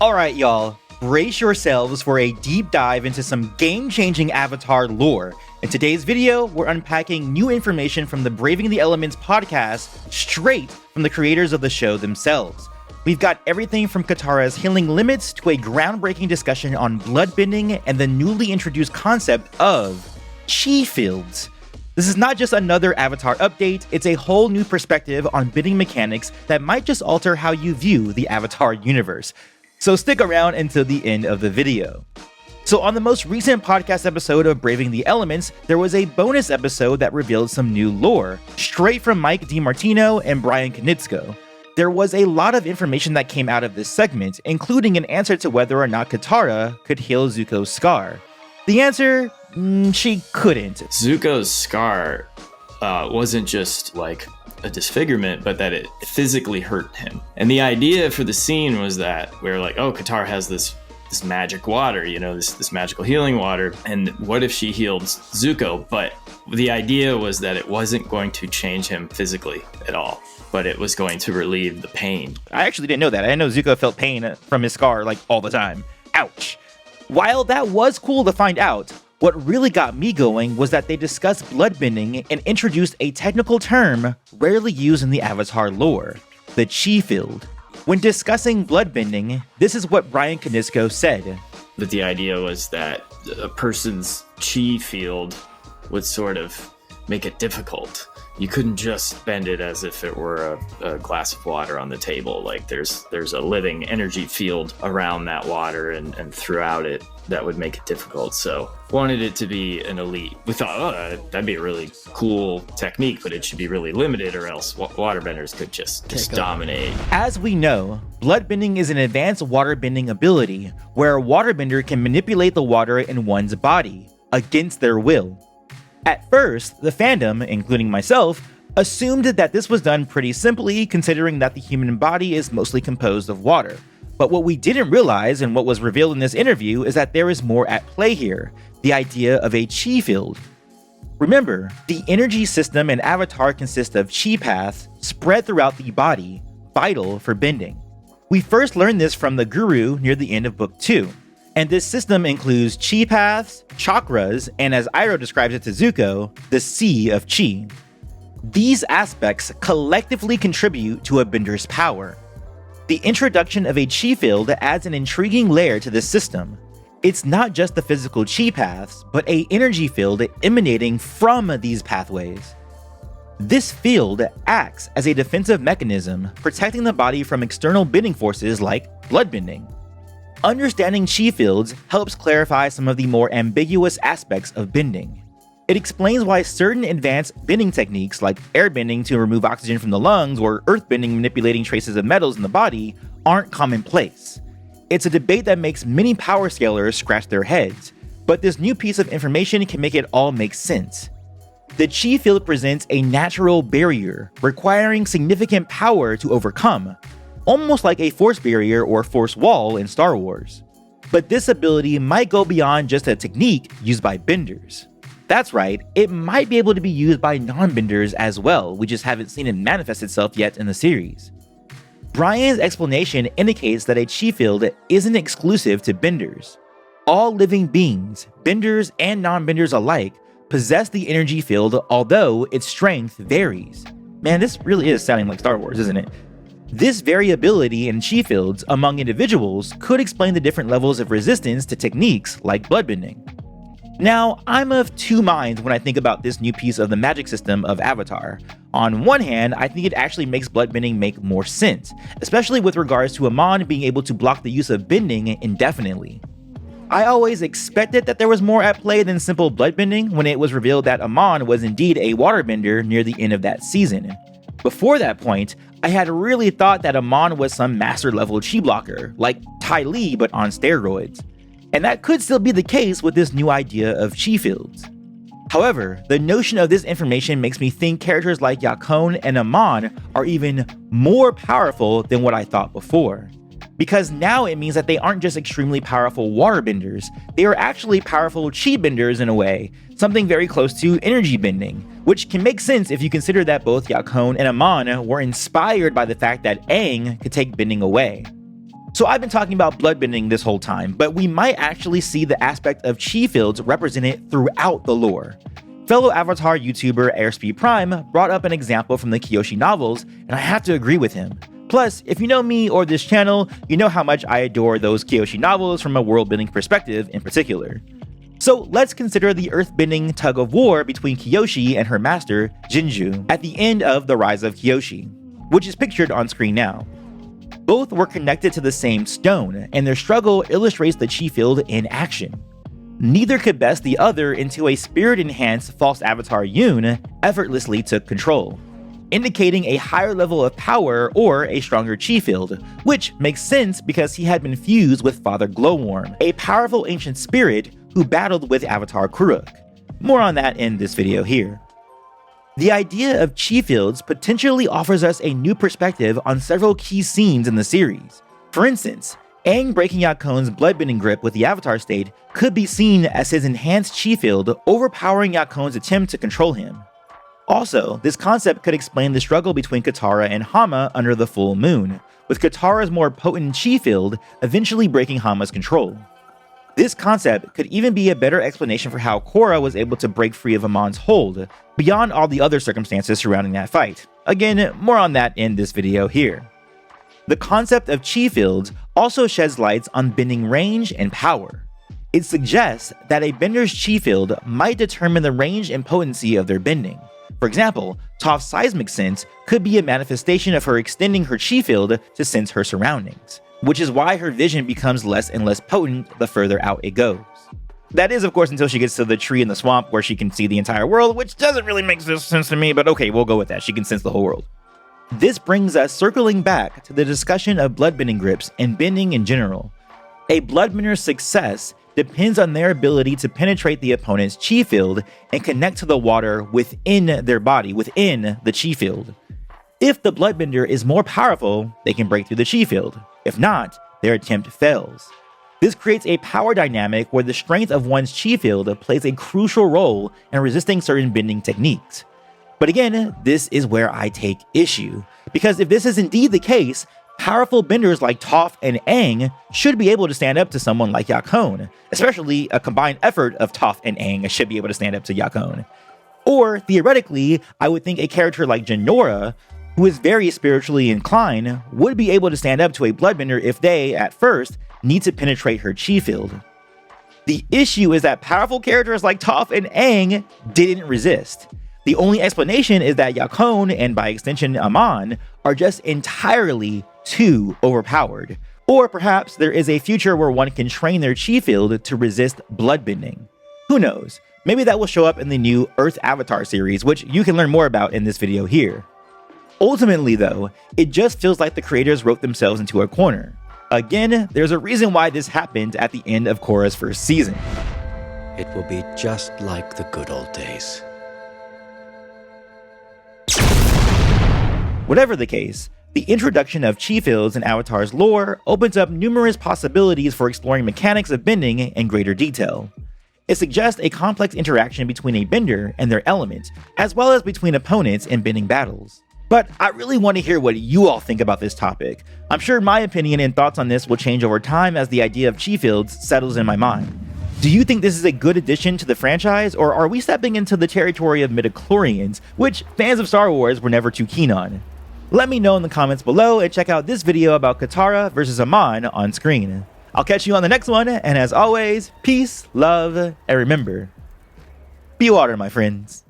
Alright, y'all, brace yourselves for a deep dive into some game-changing Avatar lore. In today's video, we're unpacking new information from the Braving the Elements podcast straight from the creators of the show themselves. We've got everything from Katara's healing limits to a groundbreaking discussion on bloodbending and the newly introduced concept of chi fields. This is not just another Avatar update, it's a whole new perspective on bending mechanics that might just alter how you view the Avatar universe. So stick around until the end of the video. So on the most recent podcast episode of Braving the Elements, there was a bonus episode that revealed some new lore, straight from Mike DiMartino and Brian Konietzko. There was a lot of information that came out of this segment, including an answer to whether or not Katara could heal Zuko's scar. The answer? She couldn't. Zuko's scar wasn't just like a disfigurement, but that it physically hurt him. And the idea for the scene was that we were like, oh, Katara has this magic water, this magical healing water, and what if she healed Zuko? But the idea was that it wasn't going to change him physically at all, but it was going to relieve the pain. I actually didn't know that. I didn't know Zuko felt pain from his scar like all the time. Ouch. While that was cool to find out, what really got me going was that they discussed bloodbending and introduced a technical term rarely used in the Avatar lore, the chi field. When discussing bloodbending, this is what Brian Konietzko said. That the idea was that a person's chi field would sort of make it difficult. You couldn't just bend it as if it were a glass of water on the table. Like there's a living energy field around that water and throughout it that would make it difficult. So wanted it to be an elite. We thought, that'd be a really cool technique, but it should be really limited or else waterbenders could just dominate. As we know, bloodbending is an advanced waterbending ability where a waterbender can manipulate the water in one's body against their will. At first, the fandom, including myself, assumed that this was done pretty simply considering that the human body is mostly composed of water. But what we didn't realize and what was revealed in this interview is that there is more at play here, the idea of a chi field. Remember, the energy system in Avatar consists of chi paths spread throughout the body, vital for bending. We first learned this from the Guru near the end of Book 2. And this system includes chi paths, chakras, and as Iroh describes it to Zuko, the sea of chi. These aspects collectively contribute to a bender's power. The introduction of a chi field adds an intriguing layer to this system. It's not just the physical chi paths, but an energy field emanating from these pathways. This field acts as a defensive mechanism, protecting the body from external bending forces like bloodbending. Understanding chi fields helps clarify some of the more ambiguous aspects of bending. It explains why certain advanced bending techniques like airbending to remove oxygen from the lungs or earthbending manipulating traces of metals in the body aren't commonplace. It's a debate that makes many power scalers scratch their heads, but this new piece of information can make it all make sense. The chi field presents a natural barrier requiring significant power to overcome, almost like a force barrier or force wall in Star Wars. But this ability might go beyond just a technique used by benders. That's right, it might be able to be used by non-benders as well, we just haven't seen it manifest itself yet in the series. Brian's explanation indicates that a chi field isn't exclusive to benders. All living beings, benders and non-benders alike, possess the energy field, although its strength varies. Man, this really is sounding like Star Wars, isn't it? This variability in chi fields among individuals could explain the different levels of resistance to techniques like bloodbending. Now, I'm of two minds when I think about this new piece of the magic system of Avatar. On one hand, I think it actually makes bloodbending make more sense, especially with regards to Amon being able to block the use of bending indefinitely. I always expected that there was more at play than simple bloodbending when it was revealed that Amon was indeed a waterbender near the end of that season. Before that point, I had really thought that Amon was some master level chi blocker, like Ty Lee but on steroids. And that could still be the case with this new idea of chi fields. However, the notion of this information makes me think characters like Yakone and Amon are even more powerful than what I thought before. Because now it means that they aren't just extremely powerful waterbenders, they are actually powerful chi benders in a way, something very close to energy bending, which can make sense if you consider that both Yakone and Amon were inspired by the fact that Aang could take bending away. So I've been talking about bloodbending this whole time, but we might actually see the aspect of chi fields represented throughout the lore. Fellow Avatar YouTuber Airspeed Prime brought up an example from the Kyoshi novels, and I have to agree with him. Plus, if you know me or this channel, you know how much I adore those Kyoshi novels from a world-building perspective in particular. So let's consider the earthbending tug-of-war between Kyoshi and her master, Jinju, at the end of The Rise of Kyoshi, which is pictured on screen now. Both were connected to the same stone, and their struggle illustrates the chi field in action. Neither could best the other until a spirit-enhanced false avatar Yoon effortlessly took control, indicating a higher level of power or a stronger chi field, which makes sense because he had been fused with Father Glowworm, a powerful ancient spirit who battled with Avatar Kuruk. More on that in this video here. The idea of chi fields potentially offers us a new perspective on several key scenes in the series. For instance, Aang breaking Yakon's bloodbending grip with the Avatar state could be seen as his enhanced chi field overpowering Yakon's attempt to control him. Also, this concept could explain the struggle between Katara and Hama under the full moon, with Katara's more potent chi field eventually breaking Hama's control. This concept could even be a better explanation for how Korra was able to break free of Amon's hold, beyond all the other circumstances surrounding that fight. Again, more on that in this video here. The concept of chi fields also sheds lights on bending range and power. It suggests that a bender's chi field might determine the range and potency of their bending. For example, Toph's seismic sense could be a manifestation of her extending her chi field to sense her surroundings, which is why her vision becomes less and less potent the further out it goes. That is, of course, until she gets to the tree in the swamp where she can see the entire world, which doesn't really make sense to me, but okay, we'll go with that. She can sense the whole world. This brings us circling back to the discussion of bloodbending grips and bending in general. A bloodbender's success depends on their ability to penetrate the opponent's chi field and connect to the water within their body, within the chi field. If the bloodbender is more powerful, they can break through the chi field. If not, their attempt fails. This creates a power dynamic where the strength of one's chi field plays a crucial role in resisting certain bending techniques. But again, this is where I take issue, because if this is indeed the case, powerful benders like Toph and Aang should be able to stand up to someone like Yakone, especially a combined effort of Toph and Aang should be able to stand up to Yakone. Or, theoretically, I would think a character like Jinora, who is very spiritually inclined, would be able to stand up to a bloodbender if they, at first, need to penetrate her chi field. The issue is that powerful characters like Toph and Aang didn't resist. The only explanation is that Yakone, and by extension Amon, are just entirely too overpowered. Or perhaps there is a future where one can train their chi field to resist bloodbending. Who knows? Maybe that will show up in the new Earth Avatar series, which you can learn more about in this video here. Ultimately though, it just feels like the creators wrote themselves into a corner. Again, there's a reason why this happened at the end of Korra's first season. It will be just like the good old days. Whatever the case, the introduction of chi fields in Avatar's lore opens up numerous possibilities for exploring mechanics of bending in greater detail. It suggests a complex interaction between a bender and their element, as well as between opponents in bending battles. But I really want to hear what you all think about this topic. I'm sure my opinion and thoughts on this will change over time as the idea of chi fields settles in my mind. Do you think this is a good addition to the franchise, or are we stepping into the territory of midichlorians, which fans of Star Wars were never too keen on? Let me know in the comments below and check out this video about Katara versus Amon on screen. I'll catch you on the next one, and as always, peace, love, and remember, be water, my friends.